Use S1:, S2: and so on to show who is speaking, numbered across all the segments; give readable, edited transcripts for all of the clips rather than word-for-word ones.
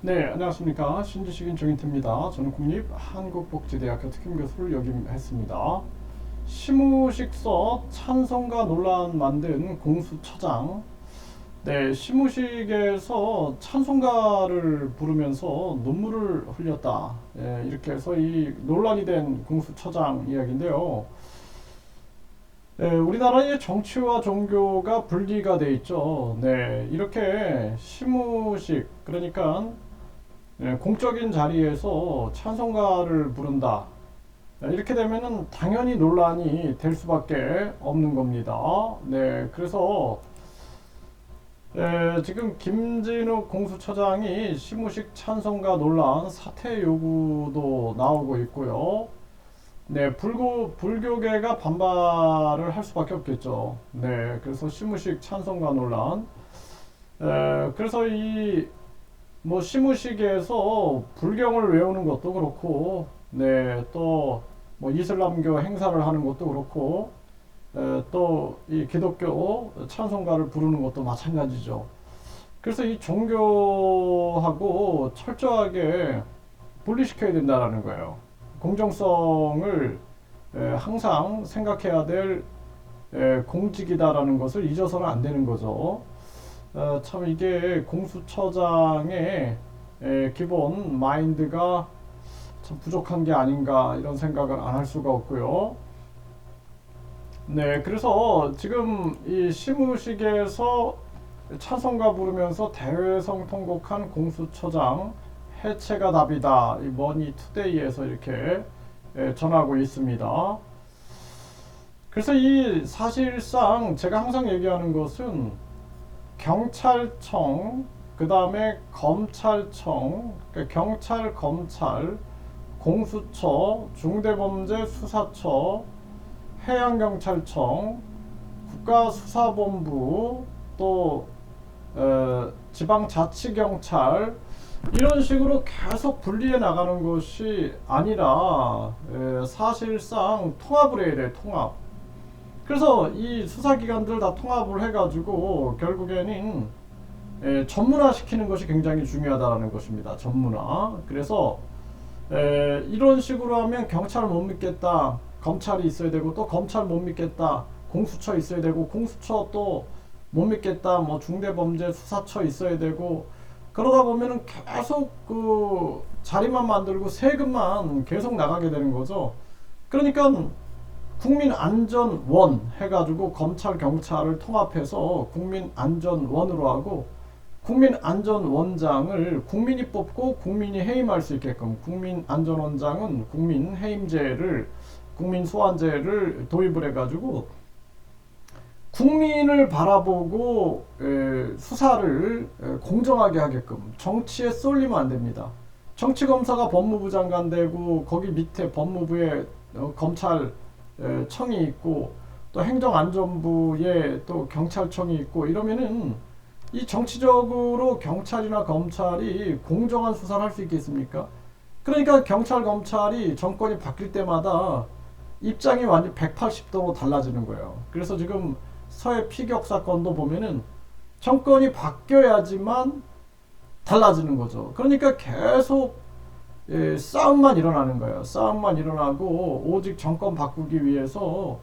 S1: 네, 안녕하십니까. 신지식인 정인태입니다. 저는 국립한국복지대학교 특임교수를 역임했습니다. 시무식서 찬성과 논란 만든 공수처장. 네, 시무식에서 찬송가를 부르면서 눈물을 흘렸다. 이렇게 해서 이 논란이 된 공수처장 이야기인데요. 우리나라의 정치와 종교가 분리가 돼 있죠. 네, 이렇게 시무식, 그러니까 공적인 자리에서 찬송가를 부른다. 이렇게 되면은 당연히 논란이 될 수밖에 없는 겁니다. 네, 그래서 지금 김진욱 공수처장이 시무식 찬송가 논란 사퇴 요구도 나오고 있고요. 네, 불교계가 반발을 할 수밖에 없겠죠. 네, 그래서 시무식 찬송가 논란. 그래서 이 뭐 시무식에서 불경을 외우는 것도 그렇고, 네, 또 뭐 이슬람교 행사를 하는 것도 그렇고, 또 이 기독교 찬송가를 부르는 것도 마찬가지죠. 그래서 이 종교하고 철저하게 분리시켜야 된다라는 거예요. 공정성을 항상 생각해야 될 공직이다라는 것을 잊어서는 안 되는 거죠. 참 이게 공수처장의 기본 마인드가 참 부족한 게 아닌가 이런 생각을 안 할 수가 없고요. 네, 그래서 지금 이 시무식에서 찬송가 부르면서 대회성 통곡한 공수처장 해체가 답이다. 이 머니투데이에서 이렇게 전하고 있습니다. 그래서 이 사실상 제가 항상 얘기하는 것은 경찰청, 그 다음에 검찰청, 그러니까 경찰, 검찰, 공수처, 중대범죄수사처, 해양경찰청, 국가수사본부, 또 지방자치경찰 이런 식으로 계속 분리해 나가는 것이 아니라 사실상 통합을 해야 돼, 통합. 그래서 이 수사기관들 다 통합을 해가지고 결국에는 전문화 시키는 것이 굉장히 중요하다는 것입니다. 전문화. 그래서 이런 식으로 하면 경찰을 못 믿겠다. 검찰이 있어야 되고, 또 검찰 못 믿겠다. 공수처 있어야 되고, 공수처 또 못 믿겠다. 뭐 중대범죄수사처 있어야 되고, 그러다 보면은 계속 그 자리만 만들고 세금만 계속 나가게 되는 거죠. 그러니까 국민안전원 해가지고 검찰 경찰을 통합해서 국민안전원으로 하고, 국민안전원장을 국민이 뽑고 국민이 해임할 수 있게끔, 국민안전원장은 국민해임제를, 국민소환제를 도입을 해가지고 국민을 바라보고 수사를 공정하게 하게끔, 정치에 쏠리면 안 됩니다. 정치검사가 법무부 장관 되고 거기 밑에 법무부에 검찰청이 있고, 또 행정안전부에 또 경찰청이 있고, 이러면은 이 정치적으로 경찰이나 검찰이 공정한 수사를 할 수 있겠습니까? 그러니까 경찰, 검찰이 정권이 바뀔 때마다 입장이 완전 180도로 달라지는 거예요. 그래서 지금 서해 피격 사건도 보면은 정권이 바뀌어야지만 달라지는 거죠. 그러니까 계속 싸움만 일어나는 거예요. 싸움만 일어나고 오직 정권 바꾸기 위해서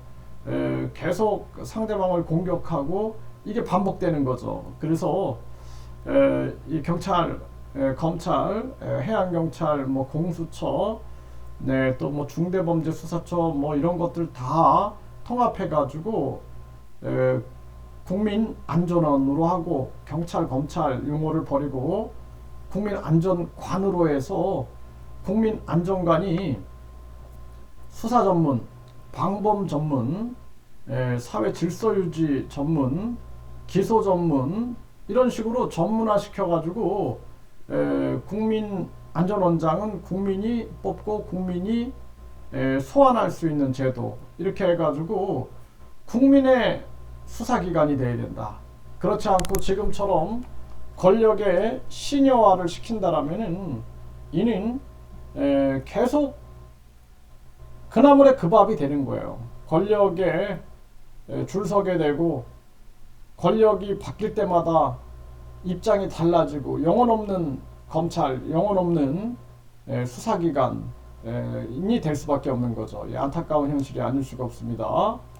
S1: 계속 상대방을 공격하고, 이게 반복되는 거죠. 그래서 이 경찰, 검찰, 해양경찰, 뭐 공수처, 네, 또 뭐 중대범죄수사처 뭐 이런 것들 다 통합해가지고 국민안전원으로 하고, 경찰, 검찰 용어를 버리고 국민안전관으로 해서 국민안전관이 수사 전문, 방범 전문, 사회 질서 유지 전문, 기소 전문, 이런 식으로 전문화 시켜가지고 국민안전원장은 국민이 뽑고 국민이 소환할 수 있는 제도, 이렇게 해가지고 국민의 수사기관이 돼야 된다. 그렇지 않고 지금처럼 권력의 신여화를 시킨다라면은 이는 계속 그나물의 그 밥이 되는 거예요. 권력에 줄 서게 되고, 권력이 바뀔 때마다 입장이 달라지고, 영혼 없는 검찰 영혼 없는 수사기관이 될 수밖에 없는 거죠. 안타까운 현실이 아닐 수가 없습니다.